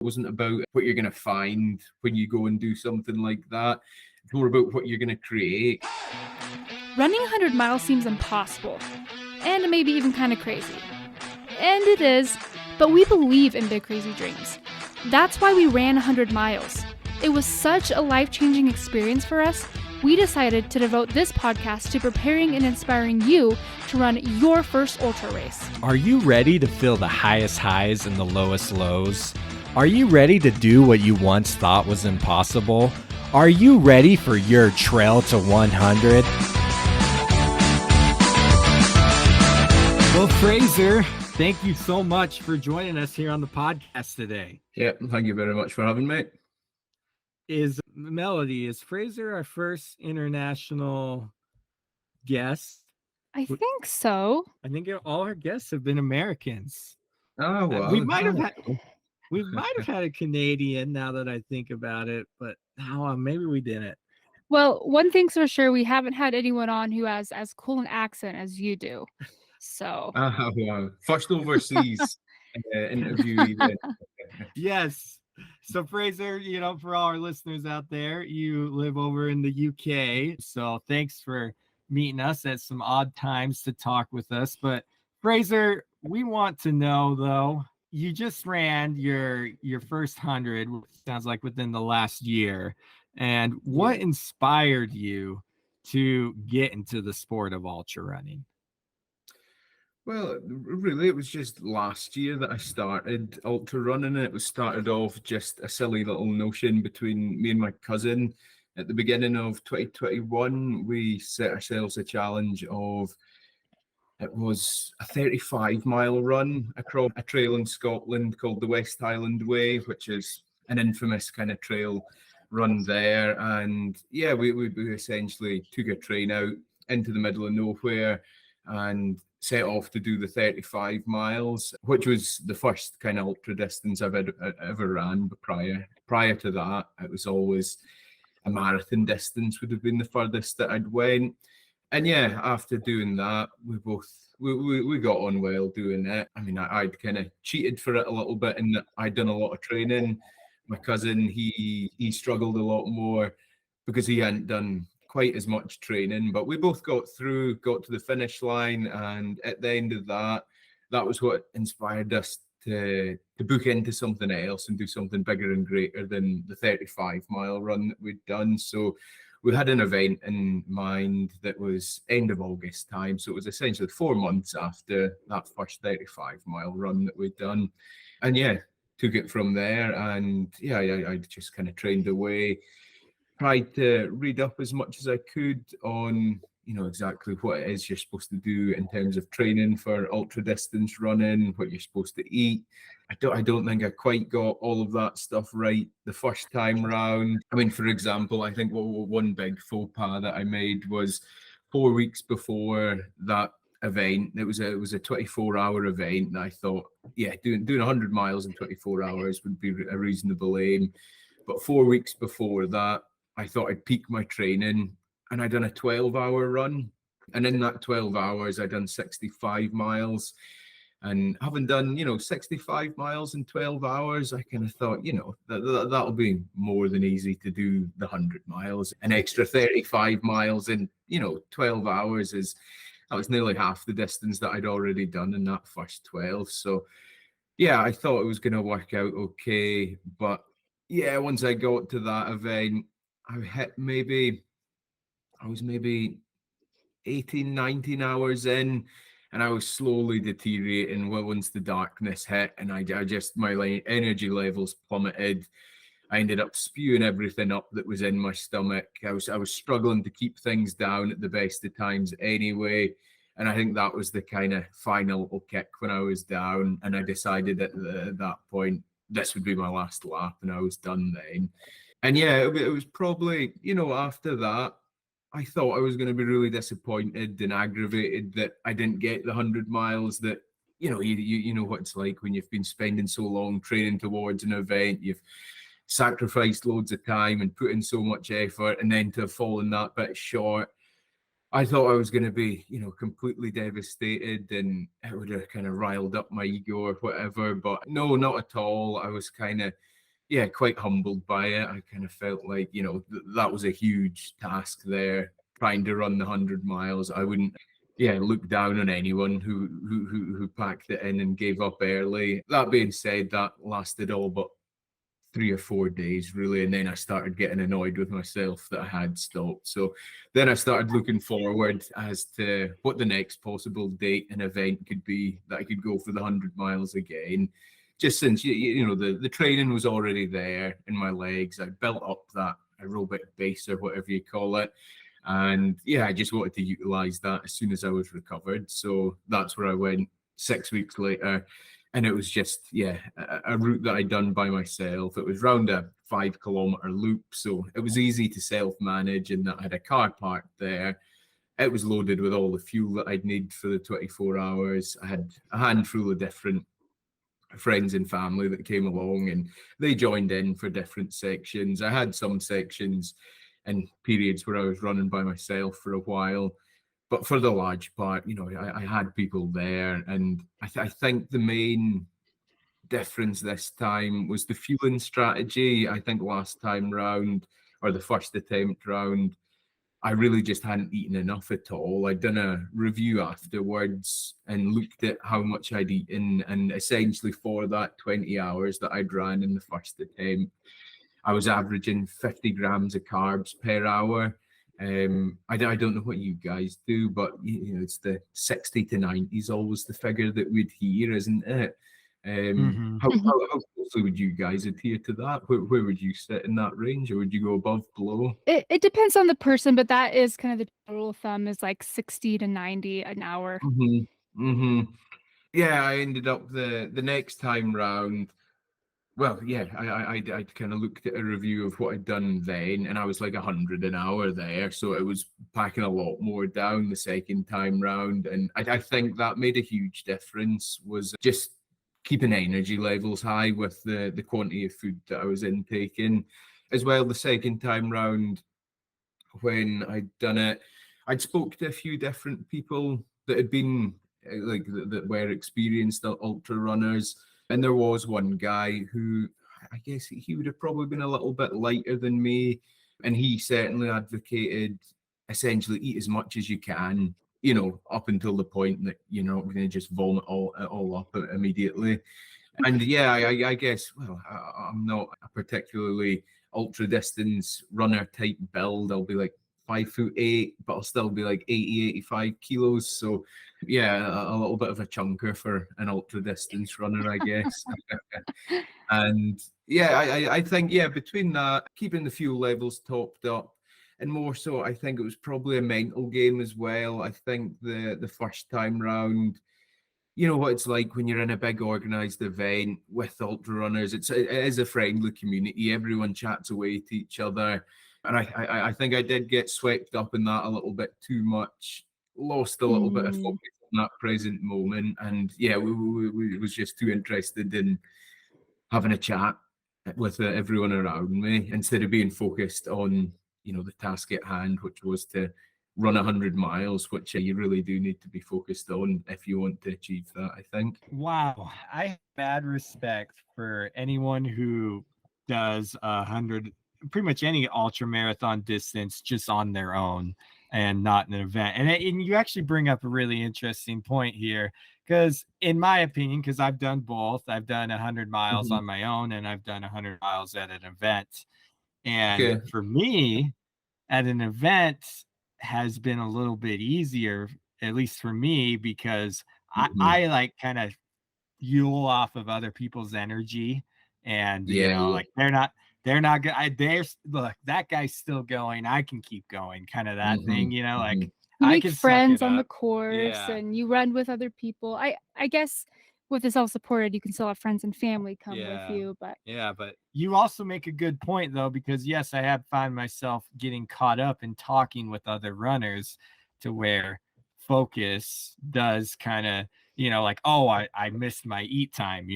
It wasn't about what you're going to find when you go and do something like that. It's more about what you're going to create. Running 100 miles seems impossible, and maybe even kind of crazy. And it is, but we believe in big crazy dreams. That's why we ran 100 miles. It was such a life-changing experience for us, we decided to devote this podcast to preparing and inspiring you to run your first ultra race. Are you ready to feel the highest highs and the lowest lows? Are you ready to do what you once thought was impossible? Are you ready for your trail to 100? Well, Fraser, thank you so much for joining us here on the podcast today. Yeah, thank you very much for having me. Is Fraser our first international guest? I think so. I think all our guests have been Americans. Oh, well. We might have had a Canadian now that I think about it, but maybe we didn't. Well, one thing's for sure, we haven't had anyone on who has as cool an accent as you do. So. Wow. First overseas interview. Yes. So Fraser, for all our listeners out there, you live over in the UK. So thanks for meeting us at some odd times to talk with us. But Fraser, we want to know though, you just ran your first 100, sounds like within the last year. And what inspired you to get into the sport of ultra running? Well, really, it was just last year that I started ultra running. It was started off just a silly little notion between me and my cousin. At the beginning of 2021, we set ourselves a challenge of, it was a 35-mile run across a trail in Scotland called the West Highland Way, which is an infamous kind of trail run there. And yeah, we essentially took a train out into the middle of nowhere and set off to do the 35 miles, which was the first kind of ultra distance I've ever ran. But prior to that, it was always a marathon distance would have been the furthest that I'd went. And yeah, after doing that, we got on well doing it. I mean, I'd kind of cheated for it a little bit in that I'd done a lot of training. My cousin, he struggled a lot more because he hadn't done quite as much training, but we both got to the finish line, and at the end of that was what inspired us to book into something else and do something bigger and greater than the 35-mile run that we'd done. So we had an event in mind that was end of August time, so it was essentially 4 months after that first 35-mile run that we'd done. And yeah, took it from there, and yeah, I just kind of trained away, tried to read up as much as I could on, exactly what it is you're supposed to do in terms of training for ultra distance running, what you're supposed to eat. I don't think I quite got all of that stuff right the first time round. I mean, for example, I think one big faux pas that I made was 4 weeks before that event. It was a 24-hour event, and I thought, yeah, doing 100 miles in 24 hours would be a reasonable aim. But 4 weeks before that, I thought I'd peak my training, and I'd done a 12-hour run. And in that 12 hours, I'd done 65 miles. And having done, 65 miles in 12 hours, I kind of thought, that'll be more than easy to do the 100 miles. An extra 35 miles in, 12 hours that was nearly half the distance that I'd already done in that first 12. So, yeah, I thought it was going to work out okay. But, yeah, once I got to that event, I was maybe 18, 19 hours in, and I was slowly deteriorating once the darkness hit, and I just, my energy levels plummeted. I ended up spewing everything up that was in my stomach. I was struggling to keep things down at the best of times anyway. And I think that was the kind of final little kick when I was down, and I decided at that point, this would be my last lap, and I was done then. And yeah, it was probably, after that, I thought I was going to be really disappointed and aggravated that I didn't get the 100 miles that, you know what it's like when you've been spending so long training towards an event, you've sacrificed loads of time and put in so much effort, and then to have fallen that bit short. I thought I was going to be, completely devastated, and it would have kind of riled up my ego or whatever. But no, not at all. I was kind of yeah, quite humbled by it. I kind of felt like, that was a huge task there, trying to run the 100 miles. I wouldn't, yeah, look down on anyone who packed it in and gave up early. That being said, that lasted all but 3 or 4 days really, and then I started getting annoyed with myself that I had stopped. So then I started looking forward as to what the next possible date and event could be that I could go for the 100 miles again. Just since the training was already there in my legs, I built up that aerobic base or whatever you call it. And yeah, I just wanted to utilize that as soon as I was recovered. So that's where I went 6 weeks later. And it was just, yeah, a route that I'd done by myself. It was round a 5 kilometer loop. So it was easy to self manage, and that I had a car parked there. It was loaded with all the fuel that I'd need for the 24 hours. I had a handful of different friends and family that came along, and they joined in for different sections. I had some sections and periods where I was running by myself for a while, but for the large part, I had people there. And I think the main difference this time was the fueling strategy. I think last time round, or the first attempt round, I really just hadn't eaten enough at all. I'd done a review afterwards and looked at how much I'd eaten, and essentially for that 20 hours that I'd ran in the first attempt, I was averaging 50 grams of carbs per hour. I don't know what you guys do, but it's the 60 to 90 is always the figure that we'd hear, isn't it? How closely would you guys adhere to that? Where would you sit in that range, or would you go above, below? It depends on the person, but that is kind of the rule of thumb, is like 60 to 90 an hour. Yeah, I ended up the next time round. Well, yeah, I kind of looked at a review of what I'd done then, and I was like 100 an hour there. So it was packing a lot more down the second time round. And I think that made a huge difference, was just keeping energy levels high with the quantity of food that I was intaking. As well, the second time round, when I'd done it, I'd spoke to a few different people that had been like that were experienced ultra runners, and there was one guy who, I guess he would have probably been a little bit lighter than me, and he certainly advocated essentially eat as much as you can, up until the point that you're not going to just vomit all up immediately. And yeah, I guess, well, I'm not a particularly ultra distance runner type build. I'll be like 5'8", but I'll still be like 80, 85 kilos. So yeah, a little bit of a chunker for an ultra distance runner, I guess. And yeah, I think, yeah, between that, keeping the fuel levels topped up, and more so, I think it was probably a mental game as well. I think the first time round, you know what it's like when you're in a big organized event with ultra runners. It is a friendly community. Everyone chats away to each other, and I think I did get swept up in that a little bit too much. Lost a little bit of focus in that present moment, and yeah, we was just too interested in having a chat with everyone around me instead of being focused on the task at hand, which was to run 100 miles, which you really do need to be focused on if you want to achieve that, I think. Wow. I have mad respect for anyone who does 100, pretty much any ultra marathon distance just on their own and not an event. And you actually bring up a really interesting point here, because in my opinion, because I've done both, I've done 100 miles on my own, and I've done 100 miles at an event. And for me, at an event has been a little bit easier, at least for me, because I like kind of fuel off of other people's energy, and like they're not good. Look, that guy's still going, I can keep going, kind of that thing, like you I make can friends on the course, and you run with other people. I guess with the self-supported, you can still have friends and family come with you, but but you also make a good point, though, because yes, I have found myself getting caught up in talking with other runners, to where focus does kind of, like, oh, I missed my eat time,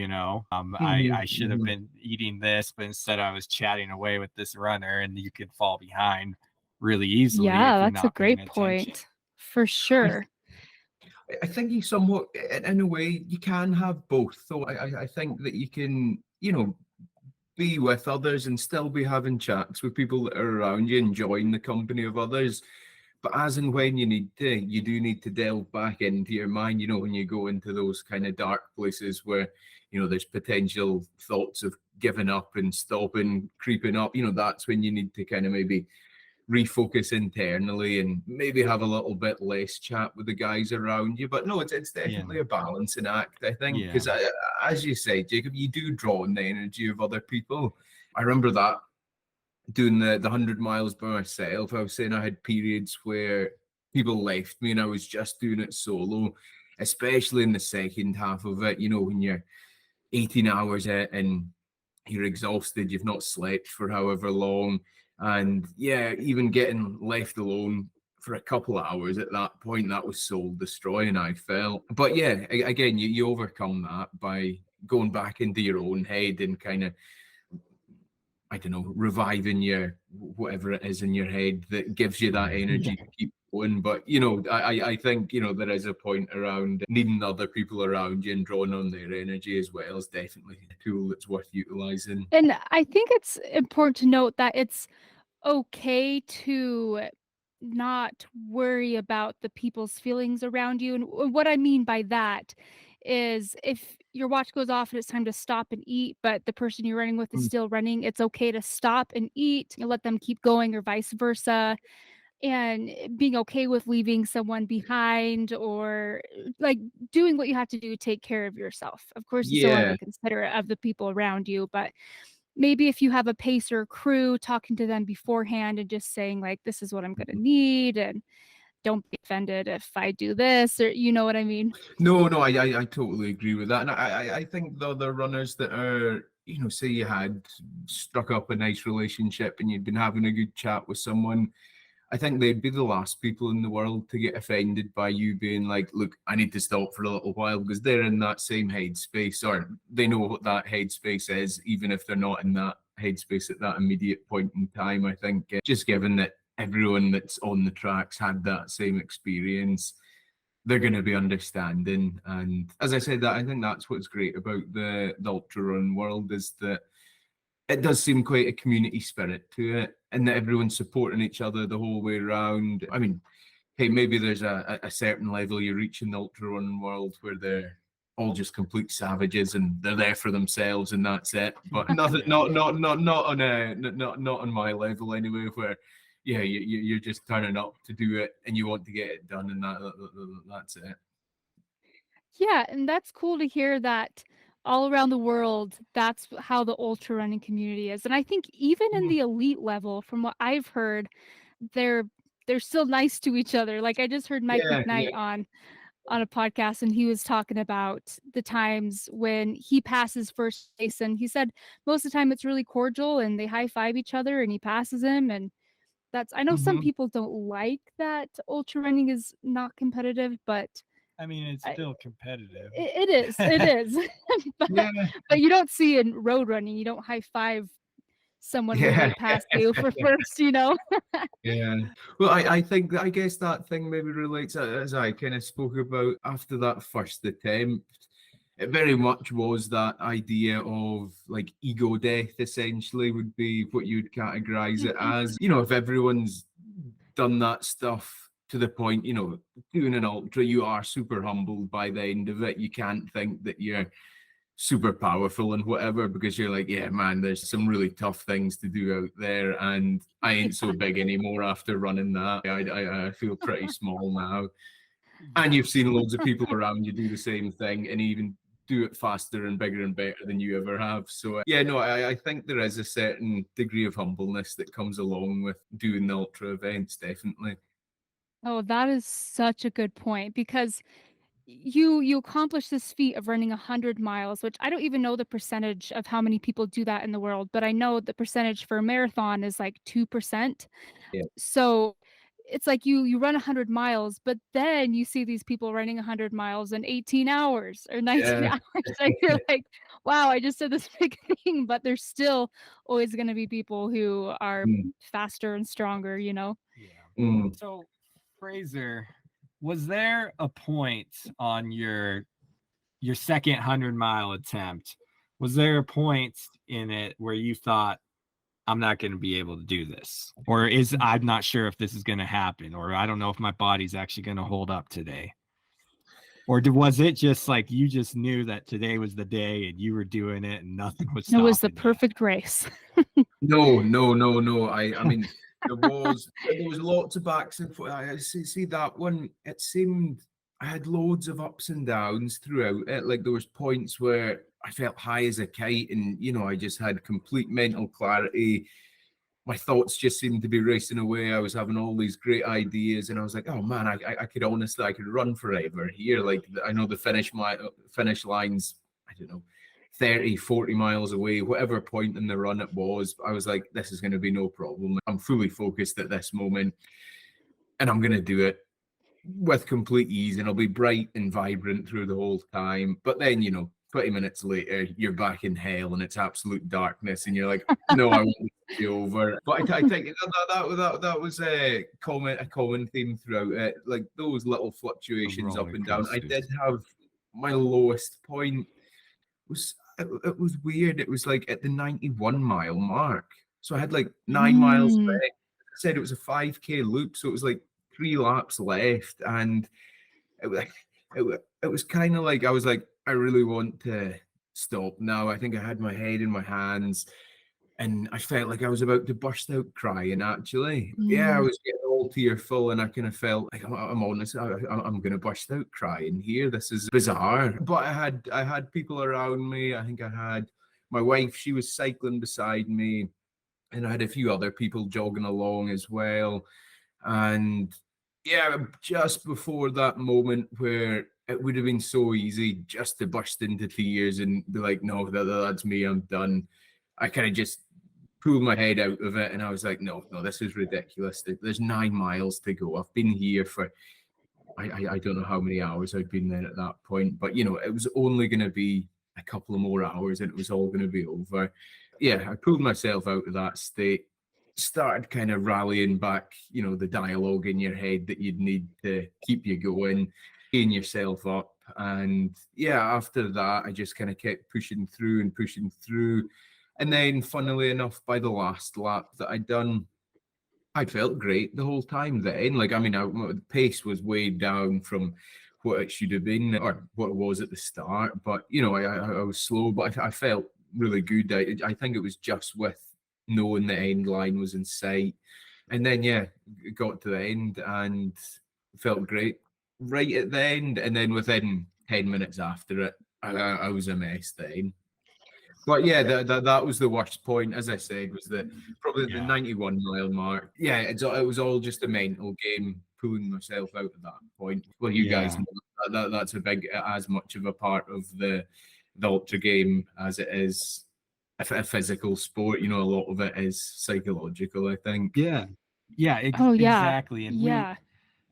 I should have been eating this, but instead I was chatting away with this runner, and you could fall behind really easily. Yeah, that's a great point, for sure. I think you somewhat, in a way, you can have both. So I think that you can, be with others and still be having chats with people that are around you, enjoying the company of others. But as and when you need to, you do need to delve back into your mind, when you go into those kind of dark places where, there's potential thoughts of giving up and stopping, creeping up, that's when you need to kind of maybe refocus internally and maybe have a little bit less chat with the guys around you. But no, it's definitely a balancing act, I think, because as you say, Jacob, you do draw on the energy of other people. I remember that doing the 100 miles by myself, I was saying I had periods where people left me and I was just doing it solo, especially in the second half of it, when you're 18 hours in and you're exhausted, you've not slept for however long. And yeah, even getting left alone for a couple of hours at that point, that was soul destroying, I felt. But yeah, again, you overcome that by going back into your own head and kind of, I don't know, reviving your whatever it is in your head that gives you that energy to keep going. But I think there is a point around needing other people around you and drawing on their energy as well is definitely a tool that's worth utilizing. And I think it's important to note that it's okay to not worry about the people's feelings around you. And what I mean by that is if your watch goes off and it's time to stop and eat, but the person you're running with is Mm. still running, it's okay to stop and eat and let them keep going or vice versa. And being okay with leaving someone behind or like doing what you have to do to take care of yourself. Of course, you still want to Yeah. be considerate of the people around you, but maybe if you have a pacer crew, talking to them beforehand and just saying like, this is what I'm going to need. And don't be offended if I do this, or you know what I mean? No, I totally agree with that. And I think the other runners that are, say you had struck up a nice relationship and you'd been having a good chat with someone, I think they'd be the last people in the world to get offended by you being like, look, I need to stop for a little while, because they're in that same headspace, or they know what that headspace is, even if they're not in that headspace at that immediate point in time. I think just given that everyone that's on the tracks had that same experience, they're going to be understanding. And as I said, that I think that's what's great about the ultra run world, is that it does seem quite a community spirit to it, and that everyone's supporting each other the whole way around. I mean, hey, maybe there's a certain level you reach in the ultra running world where they're all just complete savages and they're there for themselves and that's it. But nothing, not on not on my level anyway. Where yeah, you're just turning up to do it and you want to get it done, and that's it. Yeah, and that's cool to hear that all around the world, that's how the ultra running community is. And I think even in the elite level, from what I've heard, they're they're still nice to each other. Like I just heard Mike Yeah, yeah. McKnight on a podcast and he was talking about the times when he passes first place and he said most of the time it's really cordial and they high five each other and he passes him. And that's, I know some Mhm. people don't like that ultra running is not competitive, but I mean, it's I, still competitive. it is. but, Yeah, but you don't see in road running, you don't high five someone when yeah. they pass you for first, you know? Yeah. Well, I think I guess that thing maybe relates, as I kind of spoke about after that first attempt. It very much was that idea of like ego death, essentially, would be what you'd categorize it as. If everyone's done that stuff to the point, doing an ultra, you are super humbled by the end of it. You can't think that you're super powerful and whatever, because you're like, yeah, man, there's some really tough things to do out there, and I ain't so big anymore after running that. I feel pretty small now. And you've seen loads of people around you do the same thing and even do it faster and bigger and better than you ever have. So yeah, no, I think there is a certain degree of humbleness that comes along with doing the ultra events, definitely. Oh, that is such a good point because you accomplish this feat of running 100 miles, which I don't even know the percentage of how many people do that in the world, but I know the percentage for a marathon is like 2%. Yeah. So it's like you run 100 miles, but then you see these people running 100 miles in 18 hours or 19 Yeah. hours. And you're like, wow, I just did this big thing, but there's still always going to be people who are Mm, faster and stronger, you know? Yeah. mm. So, Fraser, was there a point on your second 100-mile attempt Was there a point in it where you thought, I'm not going to be able to do this? Or I'm not sure if this is going to happen, or I don't know if my body's actually going to hold up today? Or was it just like you just knew that today was the day and you were doing it and nothing was It stopping was the you? perfect race. No. I mean, there was lots of backs and forth. I see that one. It seemed I had loads of ups and downs throughout it. Like there was points where I felt high as a kite, and I just had complete mental clarity. My thoughts just seemed to be racing away. I was having all these great ideas, and I was like, "Oh man, I could honestly, I could run forever here." Like I know the finish line's, I don't know, 30, 40 miles away, whatever point in the run it was. I was like, "This is going to be no problem. I'm fully focused at this moment, and I'm going to do it with complete ease, and I'll be bright and vibrant through the whole time." But then, 20 minutes later, you're back in hell and it's absolute darkness, and you're like, "No, I want it to be over." But I think that was a common theme throughout it. Like those little fluctuations up roller and down. I coasters. did have my lowest point was it was weird. It was like at the 91-mile mark. So I had like 9 miles Mm. left. I said it was a 5K loop, so it was like 3 laps left, and it was kind of like I was like, I really want to stop now. I think I had my head in my hands, and I felt like I was about to burst out crying. Actually, yeah, I Mm. was getting all tearful, and I kind of felt like I'm honest. I'm going to burst out crying here. This is bizarre. But I had people around me. I think I had my wife. She was cycling beside me, and I had a few other people jogging along as well. And yeah, just before that moment where it would have been so easy just to burst into tears and be like, "No, that's me. I'm done." I kind of just pulled my head out of it, and I was like, "No, no, this is ridiculous. There's 9 miles to go. I've been here for I don't know how many hours I'd been there at that point, but it was only going to be a couple of more hours, and it was all going to be over." Yeah, I pulled myself out of that state, started kind of rallying back, the dialogue in your head that you'd need to keep you going, gain yourself up. And yeah, after that, I just kind of kept pushing through and pushing through. And then, funnily enough, by the last lap that I'd done, I felt great the whole time then. Like, I mean, the pace was way down from what it should have been or what it was at the start. But, I was slow, but I felt really good. I think it was just with knowing the end line was in sight. And then, yeah, got to the end and felt great right at the end. And then within 10 minutes after it, I was a mess then. But yeah, that was the worst point, as I said, was probably the Yeah. 91-mile mark. Yeah, it was all just a mental game, pulling myself out at that point. Well, you guys Yeah. know that's as much of a part of the ultra game as it is a physical sport. A lot of it is psychological, I think. Yeah. Yeah, Oh yeah. exactly. And Yeah.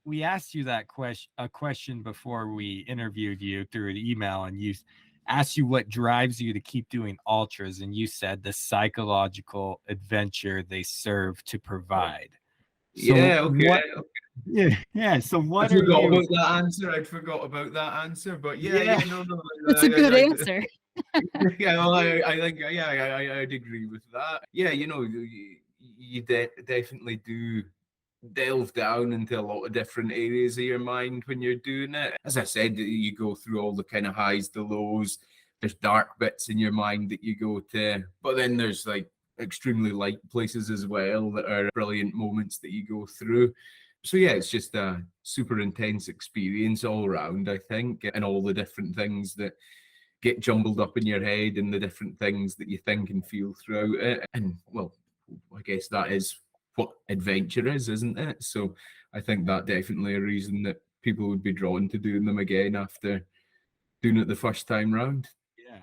we asked you that question before we interviewed you through an email, and you asked you what drives you to keep doing ultras, and you said the psychological adventure they serve to provide. So Yeah, okay. what? Yeah. So I what are forgot you? about that answer. I forgot about that answer. But yeah, Yeah. no. That's a good answer. Yeah, well, I think, yeah, I'd agree with that. Yeah, you definitely do delve down into a lot of different areas of your mind when you're doing it. As I said, you go through all the kind of highs, the lows. There's dark bits in your mind that you go to, but then there's like extremely light places as well that are brilliant moments that you go through. So yeah, it's just a super intense experience all around, I think, and all the different things that get jumbled up in your head and the different things that you think and feel throughout it. And well, I guess that is what adventure is, isn't it? So I think that definitely a reason that people would be drawn to doing them again after doing it the first time round. Yeah.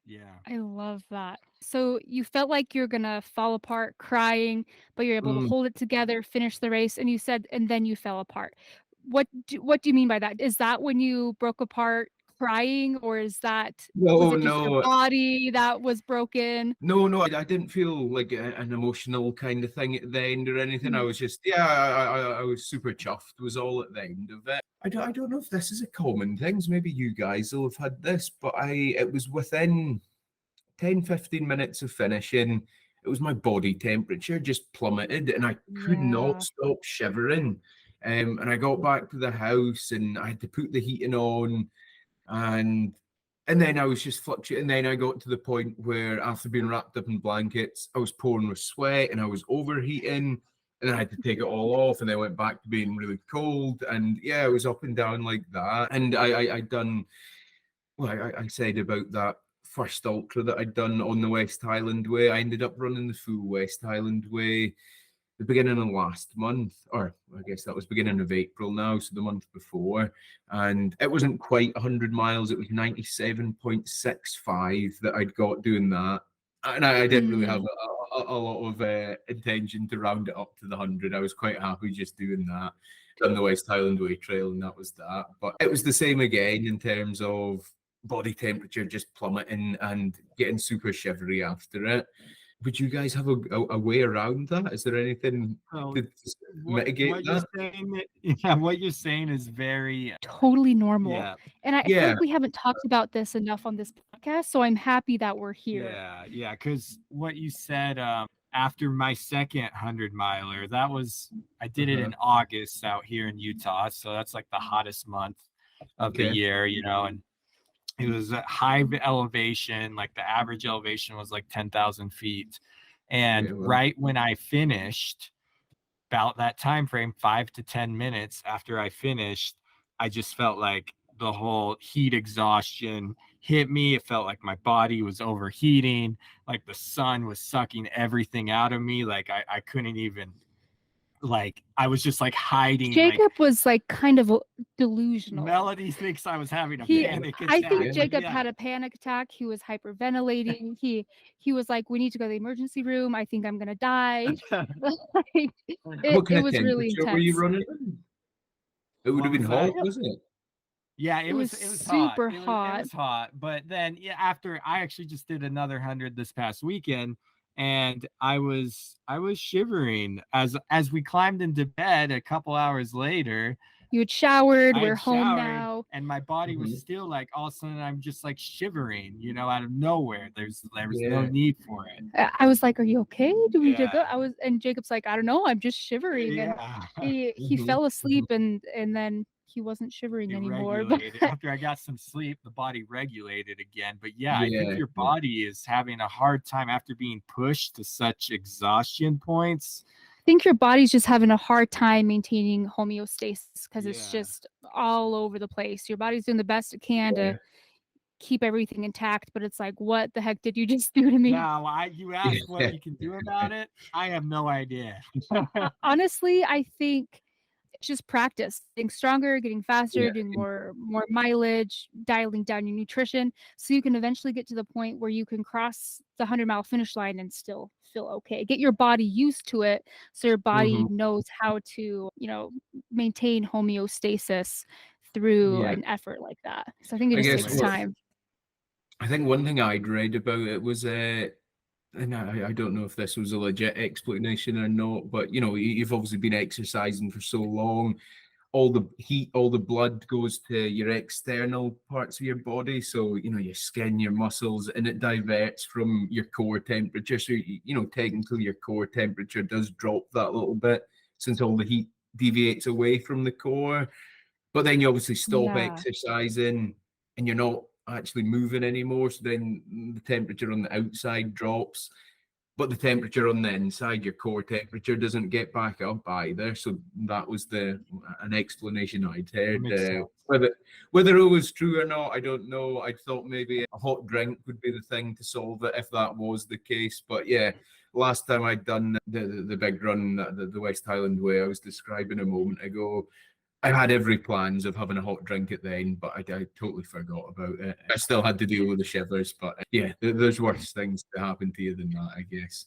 Yeah. I love that. So you felt like you're gonna fall apart crying, but you're able to Mm. hold it together, finish the race, and you said, and then you fell apart. What do you mean by that? Is that when you broke apart crying, or was No, it just your no, body that was broken? no. I didn't feel like an emotional kind of thing at the end or anything. I Mm. was just, yeah, I was super chuffed. Was all at the end of it. I don't know if this is a common thing. Maybe you guys will have had this, but it was within 10, 15 minutes of finishing, it was my body temperature just plummeted and I could Yeah. not stop shivering. And I got back to the house and I had to put the heating on, and then I was just fluctuating. And then I got to the point where after being wrapped up in blankets, I was pouring with sweat and I was overheating. And then I had to take it all off, and then went back to being really cold. And yeah, I was up and down like that. And I done, well, I said about that first ultra that I'd done on the West Highland Way. I ended up running the full West Highland Way the beginning of last month, or I guess that was beginning of April now, so the month before. And it wasn't quite 100 miles, it was 97.65 that I'd got doing that. And I didn't really have a lot of intention to round it up to the 100. I was quite happy just doing that. Done the West Highland Way Trail, and that was that. But it was the same again in terms of body temperature just plummeting and getting super shivery after it. Would you guys have a way around that? Is there anything to mitigate that? What you're saying is very Totally normal. yeah. And I feel Yeah. like we haven't talked about this enough on this podcast, so I'm happy that we're here. Yeah, because what you said after my second 100-miler, I did it in August out here in Utah, so that's like the hottest month of the year, and it was at high elevation, like the average elevation was like 10,000 feet. And right when I finished, about that time frame, 5 to 10 minutes after I finished, I just felt like the whole heat exhaustion hit me. It felt like my body was overheating, like the sun was sucking everything out of me. Like I couldn't even, like I was just like hiding. Jacob was like kind of delusional. Melody thinks I was having a panic attack. I think Jacob had a panic attack. He was hyperventilating. He was like, "We need to go to the emergency room. I think I'm gonna die." What kind of was really temperature were you intense. running? It would have been hot, wasn't it? Yeah, it was super hot. It was hot. But then after I actually just did another 100 this past weekend, and I was shivering as we climbed into bed a couple hours later. You had showered, we're home now. And my body was still like, all of a sudden I'm just like shivering, out of nowhere. There was no need for it. I was like, "Are you okay? Do we need to go?" And Jacob's like, "I don't know, I'm just shivering." And he fell asleep and then he wasn't shivering anymore. But after I got some sleep, the body regulated again. But I think your body is having a hard time after being pushed to such exhaustion points. I think your body's just having a hard time maintaining homeostasis because it's just all over the place. Your body's doing the best it can to keep everything intact, but it's like, what the heck did you just do to me? No, you asked what you can do about it. I have no idea. Honestly, I think it's just practice, getting stronger, getting faster, doing more mileage, dialing down your nutrition, so you can eventually get to the point where you can cross the 100-mile finish line and still feel okay. Get your body used to it, so your body knows how to, maintain homeostasis through an effort like that. So I think it just takes time. I think one thing I'd read about it was and I don't know if this was a legit explanation or not, but you've obviously been exercising for so long, all the heat, all the blood goes to your external parts of your body, so your skin, your muscles, and it diverts from your core temperature. So technically your core temperature does drop that little bit since all the heat deviates away from the core. But then you obviously stop exercising and you're not actually moving anymore, so then the temperature on the outside drops, but the temperature on the inside, your core temperature, doesn't get back up either. So that was an explanation I'd heard. Whether it was true or not, I don't know. I thought maybe a hot drink would be the thing to solve it if that was the case. But last time I'd done the big run, the West Highland Way I was describing a moment ago, I had every plans of having a hot drink at the end, but I totally forgot about it. I still had to deal with the shivers, but there's worse things to happen to you than that, I guess.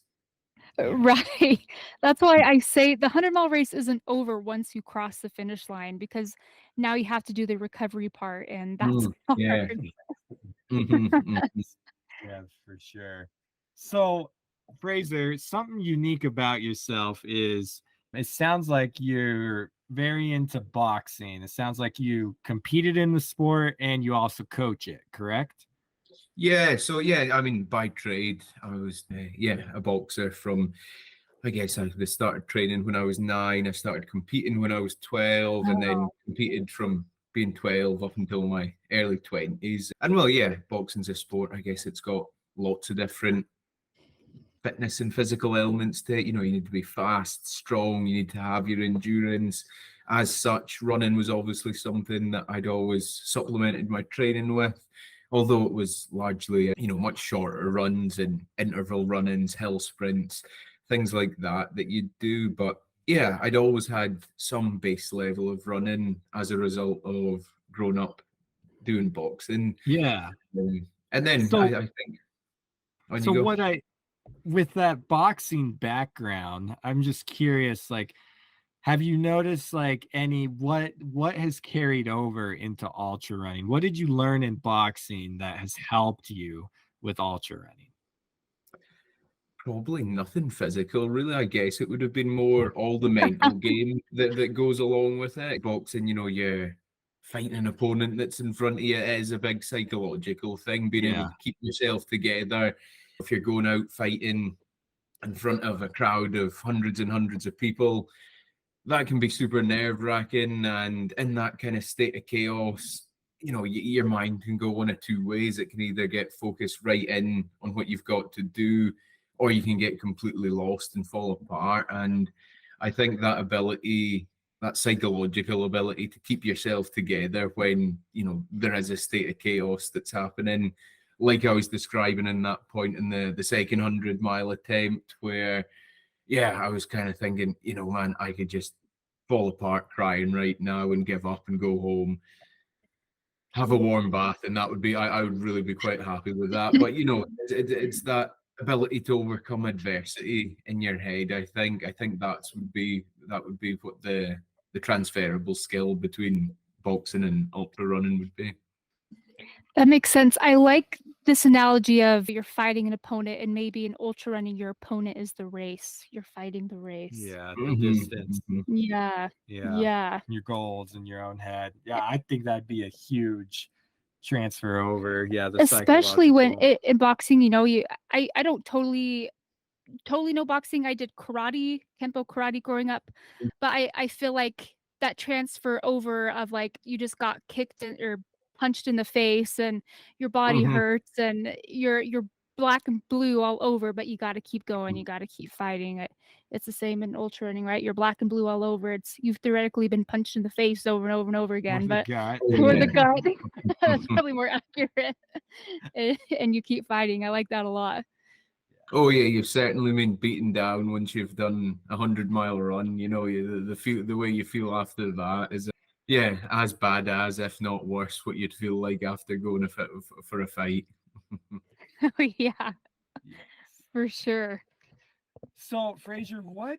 Right. That's why I say the 100-mile race isn't over once you cross the finish line, because now you have to do the recovery part, and that's hard. Yeah, for sure. So, Fraser, something unique about yourself is it sounds like you're very into boxing. It sounds like you competed in the sport and you also coach it, correct? Yeah, so yeah, I mean, by trade, I was a boxer from. I guess I started training when I was 9. I started competing when I was 12, and then competed from being 12 up until my early 20s. And well, yeah, boxing's a sport. I guess it's got lots of different fitness and physical elements to it. You know, you need to be fast, strong, you need to have your endurance. As such, running was obviously something that I'd always supplemented my training with, although it was largely, much shorter runs and interval run-ins, hill sprints, things like that you do. But yeah, I'd always had some base level of running as a result of growing up doing boxing. Yeah. And then So, I think on so you go. what I with that boxing background, I'm just curious, like, have you noticed like what has carried over into ultra running? What did you learn in boxing that has helped you with ultra running? Probably nothing physical, really. I guess it would have been more all the mental game that goes along with it. Boxing, you're fighting an opponent that's in front of you. It is a big psychological thing, being able Yeah. to keep yourself together. If you're going out fighting in front of a crowd of hundreds and hundreds of people, that can be super nerve-wracking. And in that kind of state of chaos, your mind can go one of two ways. It can either get focused right in on what you've got to do, or you can get completely lost and fall apart. And I think that ability, that psychological ability to keep yourself together when there is a state of chaos that's happening, like I was describing in that point in the second 100-mile attempt, where I was kind of thinking, man, I could just fall apart crying right now and give up and go home, have a warm bath, and that would be, I would really be quite happy with that. But it's that ability to overcome adversity in your head. I think that would be what the transferable skill between boxing and ultra running would be. That makes sense. I like this analogy of you're fighting an opponent, and maybe in ultra running, your opponent is the race. You're fighting the race. Yeah, the Mhm, distance. mhm. Yeah. Yeah. Yeah. Your goals in your own head. Yeah, I think that'd be a huge transfer over. Yeah, the Especially when psychological. in boxing, I don't totally know boxing. I did karate, Kempo karate growing up, but I feel like that transfer over of like you just got kicked or punched in the face and your body Mhm. hurts and you're black and blue all over, but you got to keep going. You got to keep fighting. It's the same in ultra running, right? You're black and blue all over. You've theoretically been punched in the face over and over and over Or again, the but gut. or the gut. That's probably more accurate. And you keep fighting. I like that a lot. Oh yeah, you've certainly been beaten down once you've done 100-mile run. The way you feel after that is, as bad as, if not worse, what you'd feel like after going for a fight. Oh yeah, Yes. for sure. So, Fraser, what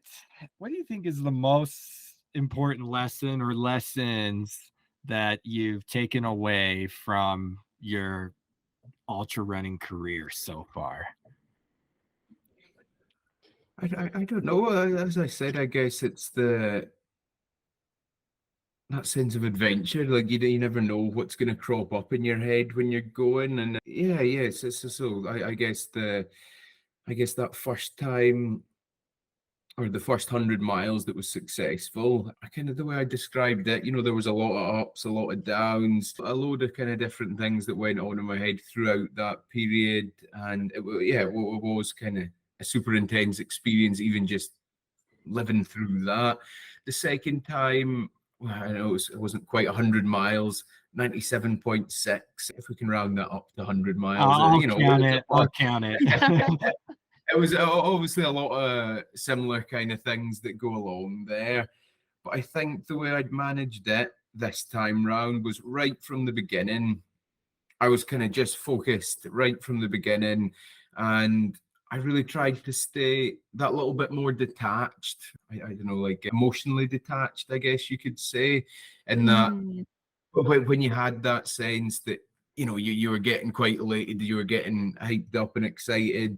do you think is the most important lesson or lessons that you've taken away from your ultra running career so far? I don't know. As I said, I guess it's that sense of adventure. Like you never know what's going to crop up in your head when you're going. And so I guess that first time, or the first 100 miles that was successful, I kind of, the way I described it, there was a lot of ups, a lot of downs, a load of kind of different things that went on in my head throughout that period. And it was kind of a super intense experience, even just living through that. The second time, well, I know it wasn't quite 100 miles, 97.6, if we can round that up to 100 miles. I'll count it. I'll count it. It was obviously a lot of similar kind of things that go along there. But I think the way I'd managed it this time round was right from the beginning. I was kind of just focused right from the beginning, and I really tried to stay that little bit more detached. I don't know, like emotionally detached, I guess you could say, in that Mm. when you had that sense that you were getting quite elated, you were getting hyped up and excited,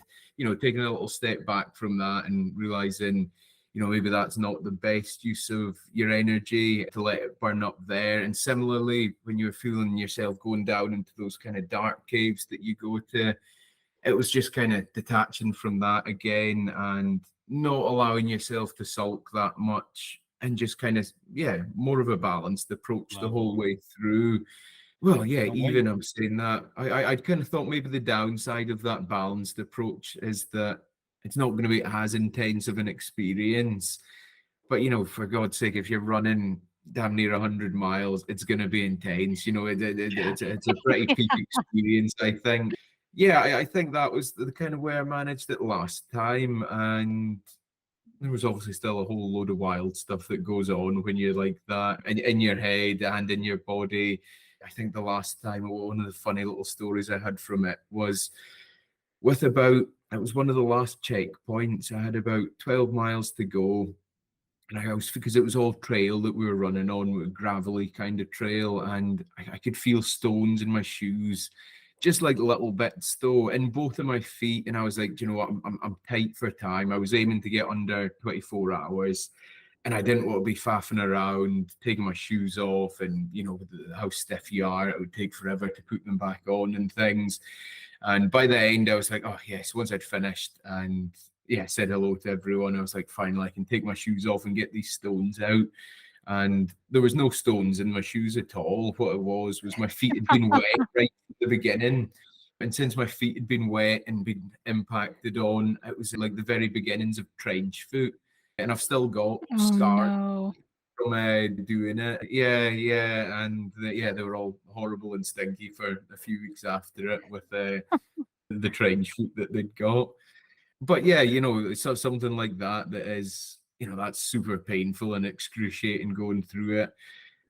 taking a little step back from that and realizing maybe that's not the best use of your energy to let it burn up there. And similarly, when you're feeling yourself going down into those kind of dark caves that you go to, it was just kind of detaching from that again and not allowing yourself to sulk that much and just kind of, yeah, more of a balanced approach the whole way through. Well, yeah, even I'm saying that, I kind of thought maybe the downside of that balanced approach is that it's not going to be as intense of an experience. But, for God's sake, if you're running damn near 100 miles, it's going to be intense. It's a pretty peak experience, I think. Yeah, I think that was the kind of way I managed it last time. And there was obviously still a whole load of wild stuff that goes on when you're like that in your head and in your body. I think the last time, one of the funny little stories I had from it was it was one of the last checkpoints. I had about 12 miles to go. And I was, because it was all trail that we were running on, gravelly kind of trail, and I could feel stones in my shoes, just like little bits though, in both of my feet. And I was like, do you know what? I'm tight for time. I was aiming to get under 24 hours, and I didn't want to be faffing around, taking my shoes off, and how stiff you are, it would take forever to put them back on and things. And by the end, I was like, oh yes, once I'd finished and yeah, said hello to everyone, I was like, finally, I can take my shoes off and get these stones out. And there was no stones in my shoes at all. What it was my feet had been wet right at the beginning. And since my feet had been wet and been impacted on, it was like the very beginnings of trench foot. And I've still got scars no. from doing it. Yeah, yeah. And yeah, they were all horrible and stinky for a few weeks after it with the trench foot that they'd got. But yeah, so something like that is, that's super painful and excruciating going through it.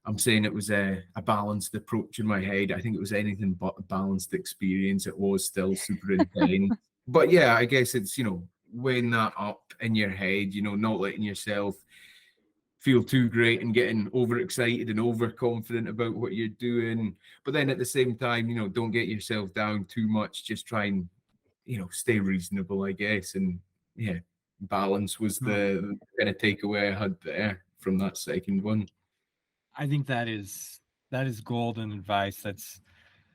I'm saying it was a balanced approach in my head. I think it was anything but a balanced experience. It was still super intense. But yeah, I guess it's, weighing that up in your head, not letting yourself feel too great and getting overexcited and overconfident about what you're doing. But then at the same time, don't get yourself down too much. Just try and stay reasonable, I guess. And yeah, balance was the kind of takeaway I had there from that second one. I think that is golden advice. That's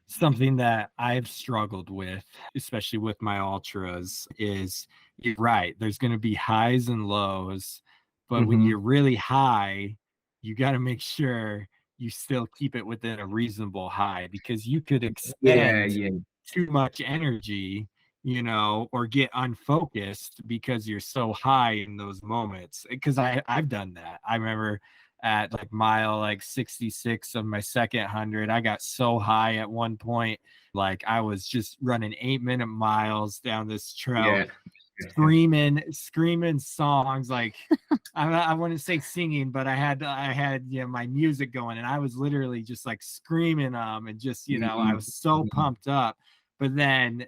something that I've struggled with, especially with my ultras, is you're right. There's going to be highs and lows, but when you're really high, you got to make sure you still keep it within a reasonable high, because you could expend too much energy, or get unfocused because you're so high in those moments. Because I've done that. I remember at like mile 66 of my second 100, I got so high at one point, like I was just running 8-minute miles down this trail, screaming songs. Like I wouldn't say singing, but I had my music going, and I was literally just like screaming and just I was so pumped up. But then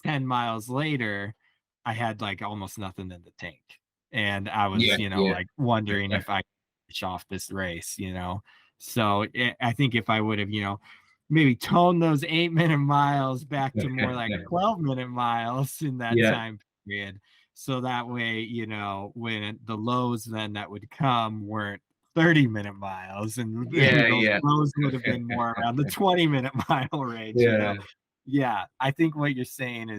10 miles later, I had like almost nothing in the tank, and I was like wondering if I off this race. So I think if I would have maybe tone those 8-minute miles back to more like 12-minute miles in that time period, so that way when the lows then that would come weren't 30-minute miles, and those lows would have been more around the 20-minute mile range. I think what you're saying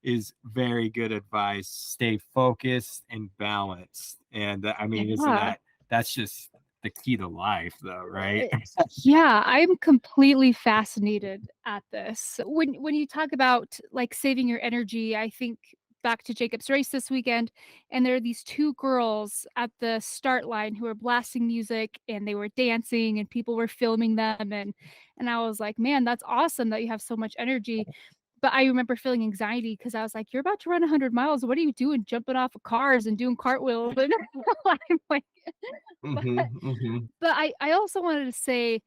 is very good advice. Stay focused and balanced. And I mean, isn't that's just the key to life though, right? Yeah, I'm completely fascinated at this. When you talk about like saving your energy, I think back to Jacob's race this weekend, and there are these two girls at the start line who were blasting music and they were dancing and people were filming them, and I was like, man, that's awesome that you have so much energy. But I remember feeling anxiety because I was like, you're about to run 100 miles. What are you doing? Jumping off of cars and doing cartwheels. And I'm like, but I also wanted to say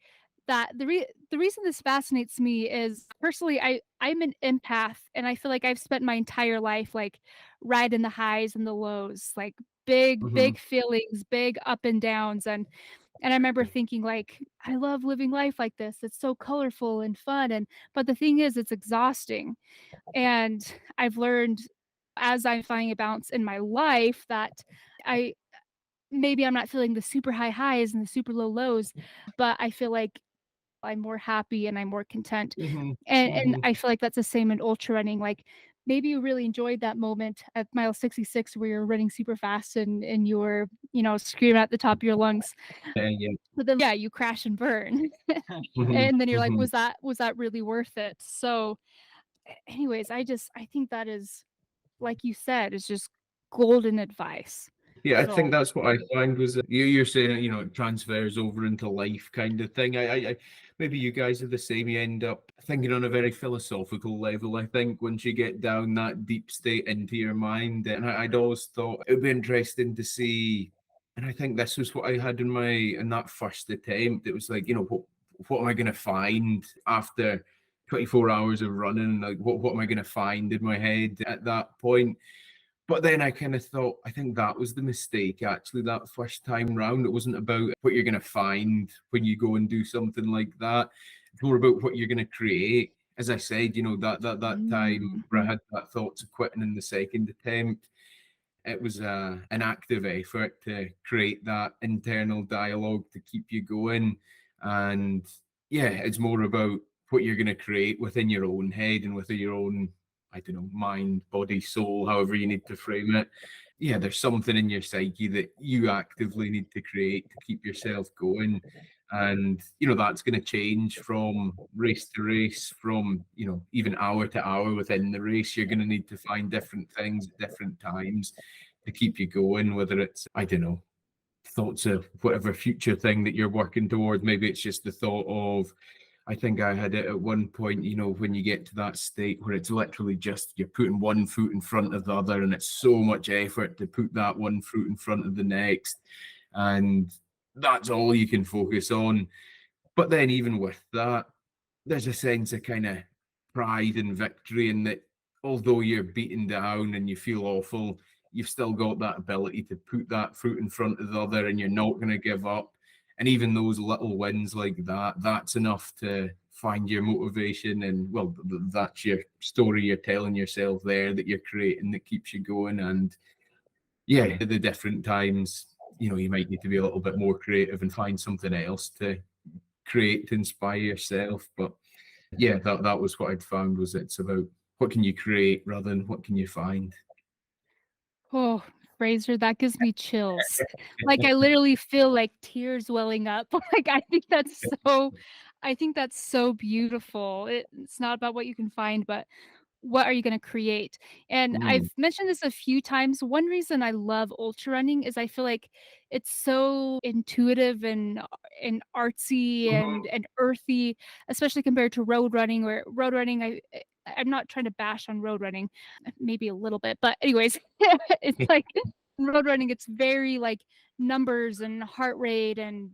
that the reason this fascinates me is personally I'm an empath, and I feel like I've spent my entire life like riding the highs and the lows, like big feelings, big up and downs, and I remember thinking like, I love living life like this. It's so colorful and fun, but the thing is it's exhausting. And I've learned as I'm finding a balance in my life, that I maybe I'm not feeling the super high highs and the super low lows, but I feel like I'm more happy and I'm more content. Mhm, And mhm. I feel like that's the same in ultra running. Like maybe you really enjoyed that moment at mile 66 where you're running super fast and you were, screaming at the top of your lungs. Yeah, yeah. But then you crash and burn. Mhm, And then you're like, mhm. was that really worth it? So anyways, I think that is, like you said, is just golden advice. Yeah, I think So that's what I find was that you're saying, it transfers over into life kind of thing. Maybe you guys are the same. You end up thinking on a very philosophical level, I think, once you get down that deep state into your mind. And I'd always thought it would be interesting to see, and I think this was what I had in that first attempt. It was like, what am I going to find after 24 hours of running? Like, what am I going to find in my head at that point? But then I kind of thought, I think that was the mistake actually, that first time round. It wasn't about what you're going to find when you go and do something like that. It's more about what you're going to create. As I said, that time Mm. where I had that thoughts of quitting in the second attempt, it was an active effort to create that internal dialogue to keep you going. And yeah, it's more about what you're going to create within your own head and within your own, I don't know, mind, body, soul, however you need to frame it. Yeah, there's something in your psyche that you actively need to create to keep yourself going. And, that's going to change from race to race, from, even hour to hour within the race. You're going to need to find different things at different times to keep you going, whether it's, I don't know, thoughts of whatever future thing that you're working towards. Maybe it's just the thought of, I think I had it at one point, when you get to that state where it's literally just you're putting one foot in front of the other, and it's so much effort to put that one foot in front of the next. And that's all you can focus on. But then, even with that, there's a sense of kind of pride and victory in that, although you're beaten down and you feel awful, you've still got that ability to put that foot in front of the other, and you're not going to give up. And even those little wins like that, that's enough to find your motivation. And well, that's your story you're telling yourself there, that you're creating, that keeps you going. And yeah, the different times, you might need to be a little bit more creative and find something else to create to inspire yourself. But yeah, that was what I'd found, was it's about what can you create rather than what can you find. Oh, Fraser, that gives me chills. Like I literally feel like tears welling up. Like I think that's so beautiful. It's not about what you can find, but what are you going to create? And Mm, I've mentioned this a few times. One reason I love ultra running is I feel like it's so intuitive and artsy mhm. and earthy, especially compared to road running. Where road running, I'm not trying to bash on road running, maybe a little bit, but anyways, it's like in road running, it's very like numbers and heart rate and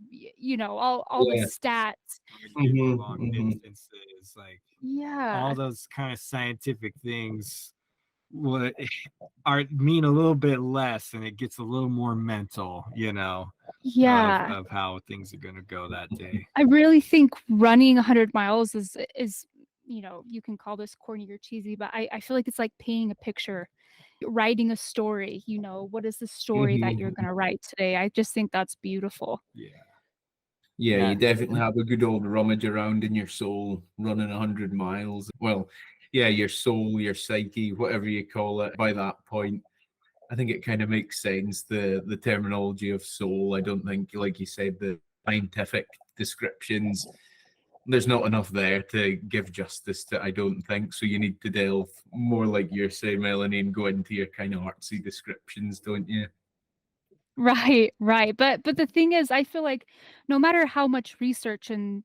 all the Yeah. stats. arguing Mhm, long mhm. distances, like all Yeah. those kind of scientific things would are mean a little bit less, and it gets a little more mental, Yeah. of how things are gonna go that day. I really think running 100 miles is you can call this corny or cheesy, but I feel like it's like painting a picture, writing a story. What is the story that you're Mhm. going to write today? I just think that's beautiful. Yeah. Yeah, Yeah. you definitely have a good old rummage around in your soul running 100 miles. Well, yeah, your soul, your psyche, whatever you call it, by that point, I think it kind of makes sense, the terminology of soul. I don't think, like you said, the scientific descriptions, there's not enough there to give justice to, I don't think. So you need to delve more, like you're saying, Melanie, and go into your kind of artsy descriptions, don't you? Right, right. But the thing is, I feel like no matter how much research and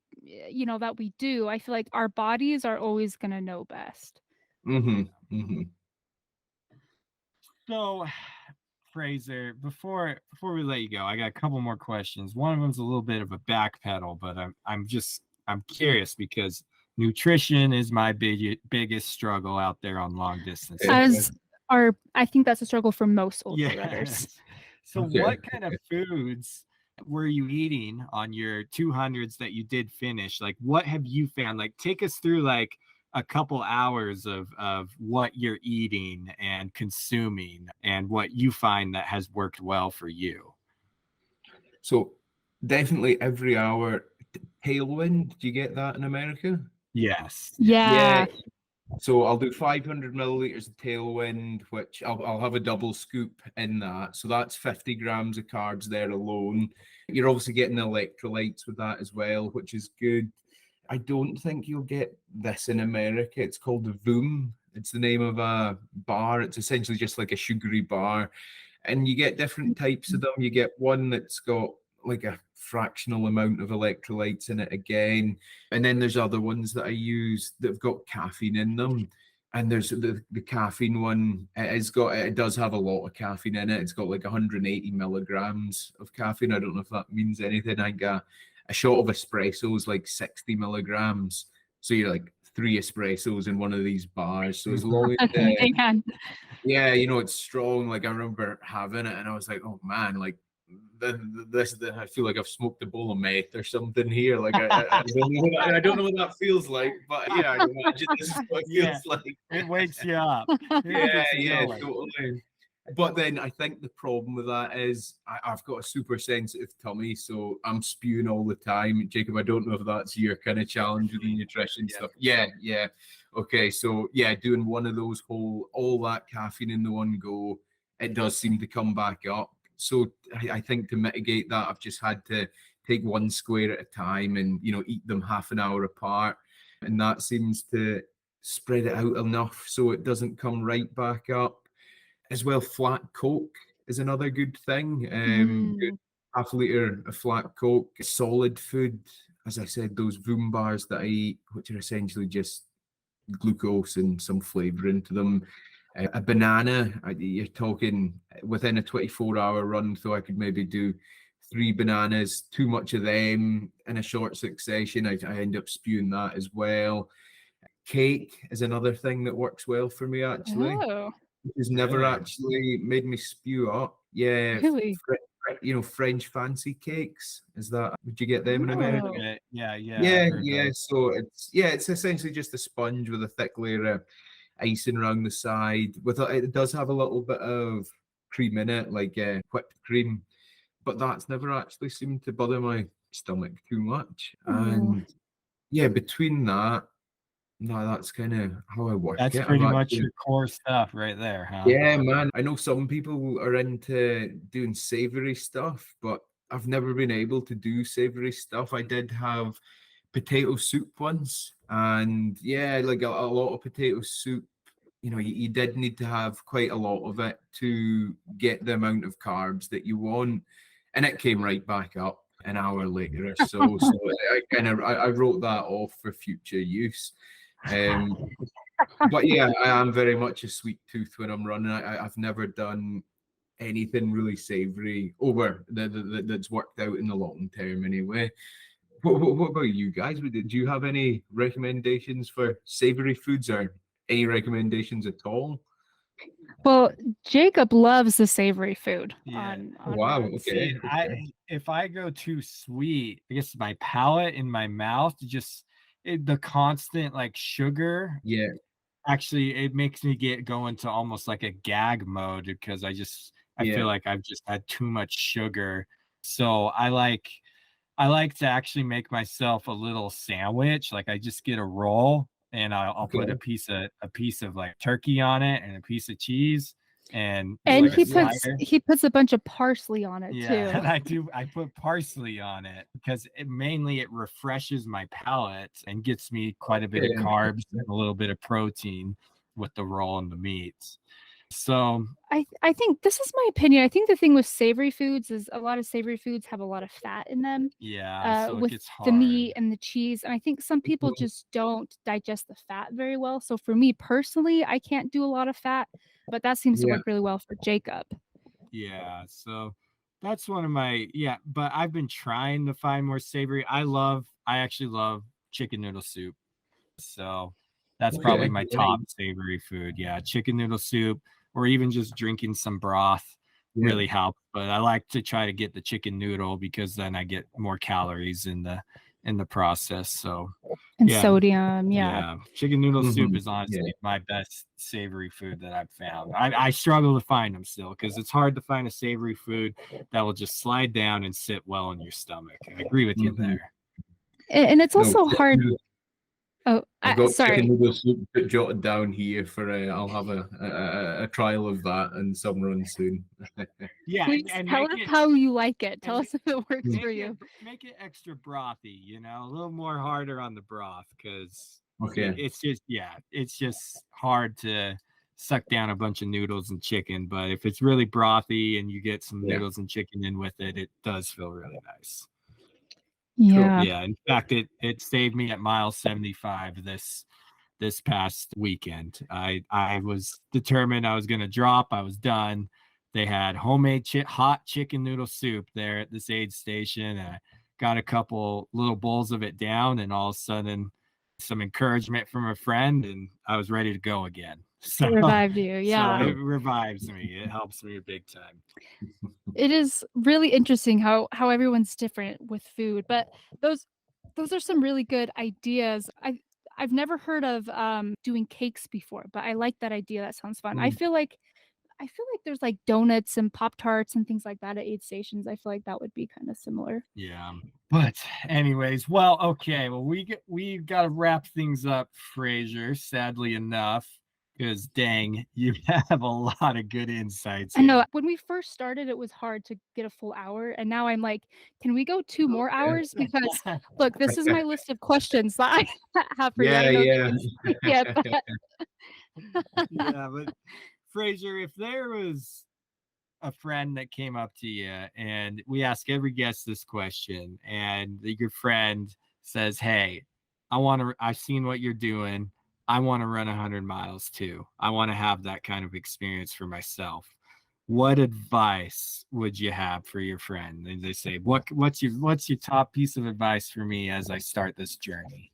that we do, I feel like our bodies are always going to know best. Mm-hmm. Mm-hmm. So, Fraser, before we let you go, I got a couple more questions. One of them's a little bit of a backpedal, but I'm curious because nutrition is my biggest struggle out there on long distances. As I think that's a struggle for most ultra runners. Yes. So Okay. what kind of foods were you eating on your 200s that you did finish? Like what have you found? Like take us through like a couple hours of what you're eating and consuming and what you find that has worked well for you. So definitely every hour. Tailwind, do you get that in America? Yes. Yeah. So I'll do 500 milliliters of Tailwind, which I'll have a double scoop in that. So that's 50 grams of carbs there alone. You're obviously getting electrolytes with that as well, which is good. I don't think you'll get this in America. It's called the Voom. It's the name of a bar. It's essentially just like a sugary bar. And you get different types of them. You get one that's got like a fractional amount of electrolytes in it again. And then there's other ones that I use that have got caffeine in them. And there's the caffeine one, it does have a lot of caffeine in it. It's got like 180 milligrams of caffeine. I don't know if that means anything. I think a shot of espresso is like 60 milligrams. So you're like 3 espressos in one of these bars. So as long as Man. yeah, it's strong. Like I remember having it and I was like, oh man, like I feel like I've smoked a bowl of meth or something here. Like I don't know what that feels like, but yeah, I imagine this is what it feels like. It wakes you up. Yeah, totally. But then I think the problem with that is I've got a super sensitive tummy, so I'm spewing all the time. Jacob, I don't know if that's your kind of challenge with the nutrition stuff. Yeah. Okay, so yeah, doing one of those all that caffeine in the one go, it does seem to come back up. So I think to mitigate that, I've just had to take one square at a time and eat them half an hour apart, and that seems to spread it out enough so it doesn't come right back up. As well, flat Coke is another good thing. Good half liter of flat Coke. Solid food, as I said, those Voom bars that I eat, which are essentially just glucose and some flavoring to them. A banana, you're talking within a 24-hour run, so I could maybe do 3 bananas. Too much of them in a short succession, I end up spewing that as well. Cake is another thing that works well for me, actually. Oh. Has never actually made me spew up. Yeah, Really? French fancy cakes. Would you get them in America? Yeah. So it's essentially just a sponge with a thick layer of icing around the side. It does have a little bit of cream in it, like whipped cream, but that's never actually seemed to bother my stomach too much. And yeah, between that. No, that's kind of how I work. That's pretty much your core stuff right there, huh? Yeah, man. I know some people are into doing savory stuff, but I've never been able to do savory stuff. I did have potato soup once, and yeah, like a lot of potato soup, you did need to have quite a lot of it to get the amount of carbs that you want, and it came right back up an hour later or so. So I wrote that off for future use. But yeah, I am very much a sweet tooth when I'm running. I've never done anything really savory over that's worked out in the long term anyway. What about you guys? Do you have any recommendations for savory foods or any recommendations at all? Well, Jacob loves the savory food. Yeah. Wow. Runs. Okay. If I go too sweet, I guess my palate in my mouth the constant like sugar. Yeah. Actually, it makes me go into almost like a gag mode because I feel like I've just had too much sugar. So I like to actually make myself a little sandwich. Like I just get a roll and I'll put a piece of like turkey on it and a piece of cheese. And he puts a bunch of parsley on it too. And I put parsley on it because it refreshes my palate and gets me quite a bit of carbs and a little bit of protein with the roll and the meats. So I think this is my opinion. I think the thing with savory foods is a lot of savory foods have a lot of fat in them. Yeah, so with it gets hard. The meat and the cheese, and I think some people just don't digest the fat very well. So for me personally, I can't do a lot of fat, but that seems to work really well for Jacob. Yeah, so that's one of my but I've been trying to find more savory. I actually love chicken noodle soup. So that's probably my top savory food. Yeah, chicken noodle soup, or even just drinking some broth really helps. But I like to try to get the chicken noodle because then I get more calories in the process. So And Yeah. sodium. Yeah. Yeah, chicken noodle soup Mhm. is honestly Yeah. my best savory food that I've found. I struggle to find them still because it's hard to find a savory food that will just slide down and sit well in your stomach. I agree with you Mhm. there. And it's No, also chicken hard. noodle- Oh, I've got sorry. chicken noodle soup jotted down here for I'll have a trial of that and some run soon. Yeah, Please and tell make us it how you like it. Tell and us if it works make for it you. make it extra brothy, you know, a little more harder on the broth because Okay. it's just hard to suck down a bunch of noodles and chicken. But if it's really brothy and you get some Yeah. noodles and chicken in with it, it does feel really nice. Yeah. Yeah, in fact, it saved me at mile 75 this past weekend. I was determined I was going to drop. I was done. They had homemade hot chicken noodle soup there at this aid station. And I got a couple little bowls of it down, and all of a sudden, some encouragement from a friend, and I was ready to go again. So It revived you. Yeah. so it revives me. It helps me big time. It is really interesting how everyone's different with food, but those are some really good ideas. I've never heard of doing cakes before, but I like that idea. That sounds fun. I Mm. feel like there's like donuts and Pop Tarts and things like that at aid stations. I feel like that would be kind of similar. Yeah. But anyways, well, okay. Well, we've got to wrap things up, Fraser, sadly enough, because dang, you have a lot of good insights. I know here. when we first started, it was hard to get a full hour, and now I'm like, can we go 2 more hours? Because look, this is my list of questions that I have for you. I know Yeah. yeah, but Yeah, but Fraser, if there was a friend that came up to you, and we ask every guest this question, and your friend says, "Hey, I've seen what you're doing. I want to run 100 miles too. I want to have that kind of experience for myself." What advice would you have for your friend? And they say, what's your top piece of advice for me as I start this journey?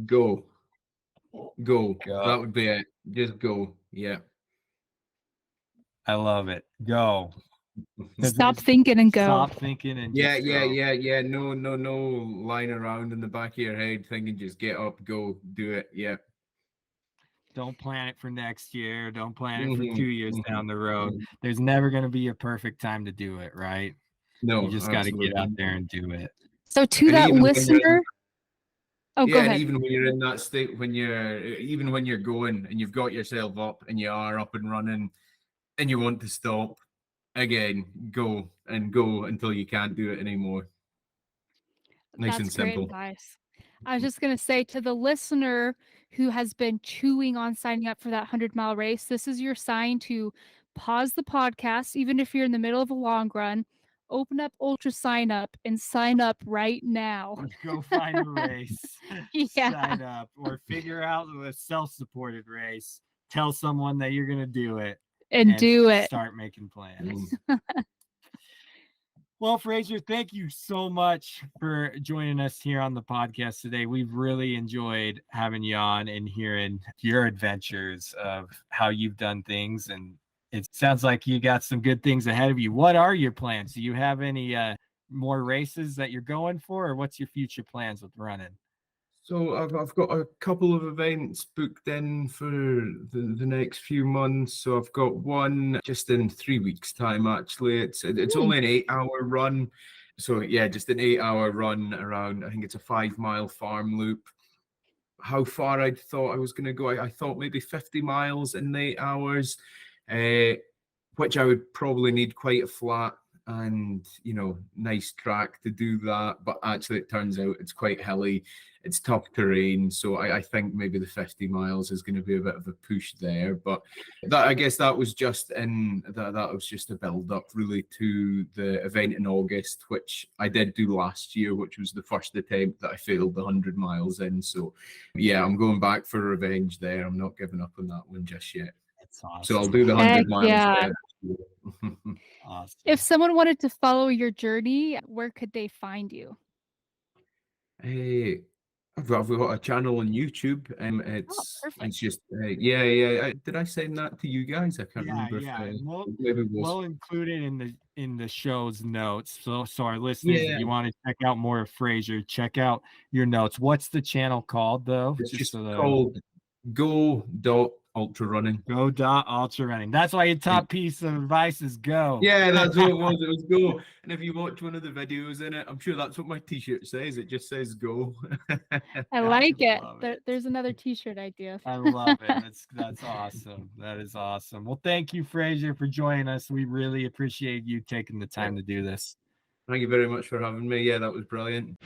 Go. Go. Go. That would be it. Just go. Yeah. I love it. Go. stop thinking and go. Stop thinking and Yeah, just yeah, go. yeah. No lying around in the back of your head thinking just get up, go, do it. Yeah. Don't plan it for next year. Don't plan it for Mhm, 2 years mhm, down the road. mhm. There's never going to be a perfect time to do it, right? No, You just got to get absolutely. out there and do it. So to And that even when you're in- listener, oh, go Yeah, and ahead. even when you're in that state, when you're going and you've got yourself up and you are up and running and you want to stop, again, go and go until you can't do it anymore. Nice and That's great simple. advice. I was just going to say to the listener who has been chewing on signing up for that 100-mile race, this is your sign to pause the podcast, even if you're in the middle of a long run, open up Ultra Sign Up and sign up right now. Go find a race, Yeah. sign up, or figure out a self-supported race. Tell someone that you're going to do it And do it. Start making plans. Mm. Well, Fraser, thank you so much for joining us here on the podcast today. We've really enjoyed having you on and hearing your adventures of how you've done things. And it sounds like you got some good things ahead of you. What are your plans? Do you have any more races that you're going for, or what's your future plans with running? So I've got a couple of events booked in for the next few months. So I've got one just in 3 weeks' time. Actually, it's only an 8-hour run. So yeah, just an 8-hour run around. I think it's a 5-mile farm loop. How far I thought I was going to go, I thought maybe 50 miles in 8 hours, which I would probably need quite a flat and nice track to do that. But actually, it turns out it's quite hilly. It's tough terrain, so I think maybe the 50 miles is going to be a bit of a push there. But I guess that was just a build up really to the event in August, which I did do last year, which was the first attempt that I failed the 100 miles in. So yeah, I'm going back for revenge there. I'm not giving up on that one just yet. That's awesome. So I'll do the 100 miles. Yeah. Awesome. If someone wanted to follow your journey, where could they find you? Hey, I've got a channel on YouTube, and Oh, perfect. it's just yeah. Did I send that to you guys? I can't Yeah, remember if yeah. And maybe it was. we'll include it in the show's notes. So our listeners, if Yeah, you want to check out more of Fraser, check out your notes. What's the channel called though? it's Just just so that called Go Dot Ultra Running. Go dot ultra running. That's why your top piece of advice is go. Yeah, that's what it was. It was Go. And if you watch one of the videos in it, I'm sure that's what my T-shirt says. It just says Go. I like it. Love it. There's another T-shirt idea. I love it. That's awesome. That is awesome. Well, thank you, Fraser, for joining us. We really appreciate you taking the time to do this. Thank you very much for having me. Yeah, that was brilliant.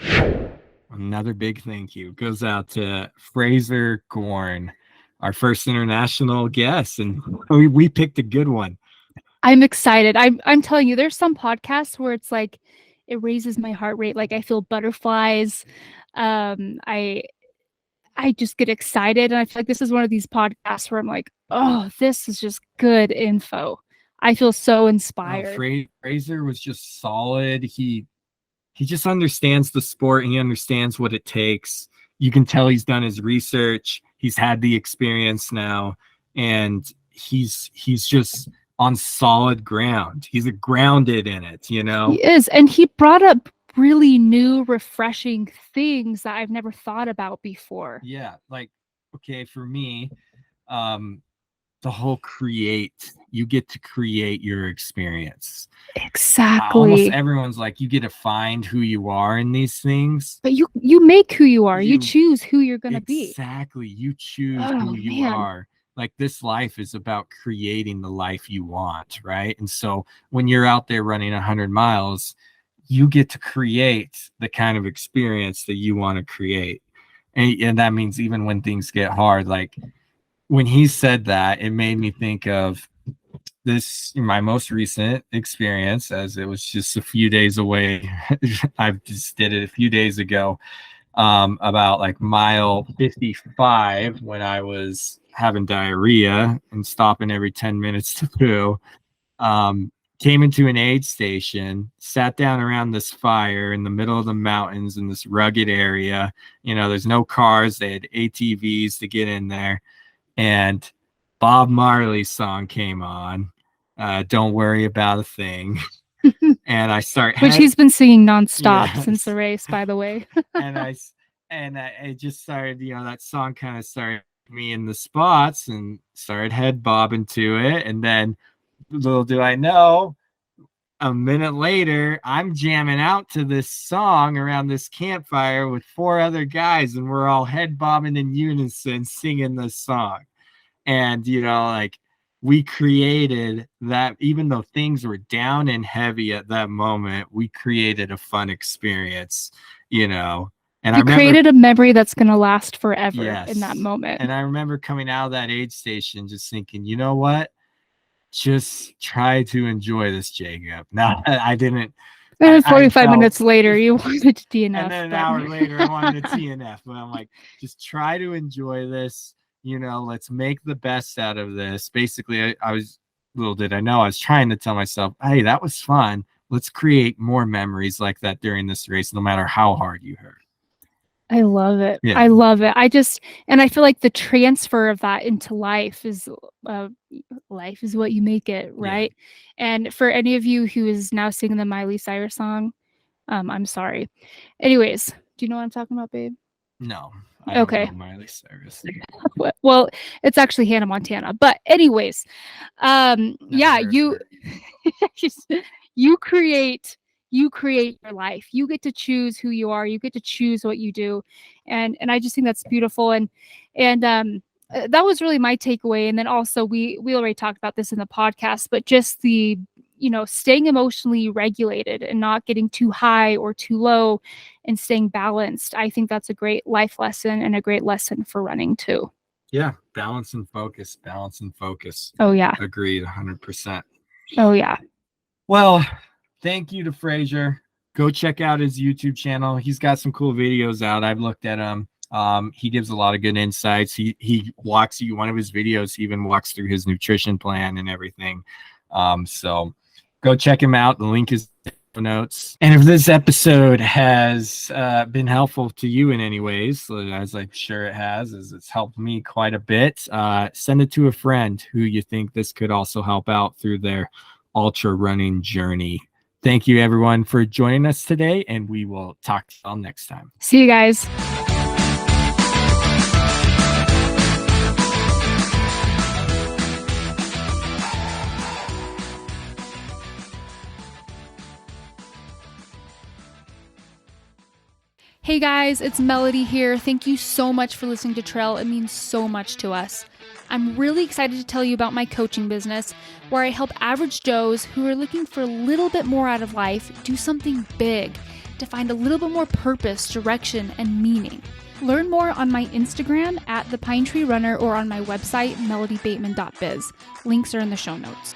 Another big thank you goes out to Fraser Gorn, our first international guest, and we picked a good one. I'm excited. I'm telling you, there's some podcasts where it's like it raises my heart rate. Like I feel butterflies. I just get excited, and I feel like this is one of these podcasts where I'm like, oh, this is just good info. I feel so inspired. Fraser was just solid. He just understands the sport. He understands what it takes. You can tell he's done his research. He's had the experience now, and he's just on solid ground. He's grounded in it, you know? He is. And he brought up really new, refreshing things that I've never thought about before. Yeah. Like, okay, for me, the whole you get to create your experience. Exactly. Almost everyone's like, you get to find who you are in these things. But you make who you are. You choose who you're going to be. Exactly. You choose who you are. Like this life is about creating the life you want, right? And so when you're out there running 100 miles, you get to create the kind of experience that you want to create. And that means even when things get hard, like when he said that, it made me think of my most recent experience, as it was just a few days away. I just did it a few days ago, about like mile 55, when I was having diarrhea and stopping every 10 minutes to poo. Came into an aid station, sat down around this fire in the middle of the mountains in this rugged area. You know, there's no cars. They had ATVs to get in there. And Bob Marley's song came on, Don't Worry About a Thing. And I which he's been singing nonstop since the race, by the way. and I just started, you know, that song kind of started me in the spots and started head bobbing to it. And then little do I know, a minute later, I'm jamming out to this song around this campfire with 4 other guys, and we're all head bobbing in unison singing this song. And, you know, like we created that, even though things were down and heavy at that moment, we created a fun experience, you know. And you created a memory that's going to last forever in that moment. And I remember coming out of that aid station just thinking, you know what? Just try to enjoy this, Jacob. Now, I didn't. And 45 minutes later, you wanted to DNF. And then an hour later, I wanted to TNF. But I'm like, just try to enjoy this. You know, let's make the best out of this. Basically, I was, little did I know, I was trying to tell myself, hey, that was fun. Let's create more memories like that during this race, no matter how hard you hurt. I love it. Yeah. I love it. And I feel like the transfer of that into life is what you make it, right? Yeah. And for any of you who is now singing the Miley Cyrus song, I'm sorry. Anyways, do you know what I'm talking about, babe? No. I don't know Miley Cyrus. Well, it's actually Hannah Montana. But anyways, yeah, you create your life. You get to choose who you are. You get to choose what you do. And I just think that's beautiful. And that was really my takeaway. And then also we already talked about this in the podcast, but just the, you know, staying emotionally regulated and not getting too high or too low and staying balanced. I think that's a great life lesson and a great lesson for running too. Yeah. Balance and focus. Oh yeah. Agreed. 100%. Oh yeah. Well, thank you to Fraser. Go check out his YouTube channel. He's got some cool videos out. I've looked at him. He gives a lot of good insights. He walks you, one of his videos, he even walks through his nutrition plan and everything. So go check him out. The link is notes. And if this episode has been helpful to you in any ways, as I'm sure it has, as it's helped me quite a bit, send it to a friend who you think this could also help out through their ultra running journey. Thank you, everyone, for joining us today, and we will talk to you all next time. See you guys. Hey guys, it's Melody here. Thank you so much for listening to Trail. It means so much to us. I'm really excited to tell you about my coaching business, where I help average Joes who are looking for a little bit more out of life do something big, to find a little bit more purpose, direction, and meaning. Learn more on my Instagram @ThePineTreeRunner or on my website, melodybateman.biz. Links are in the show notes.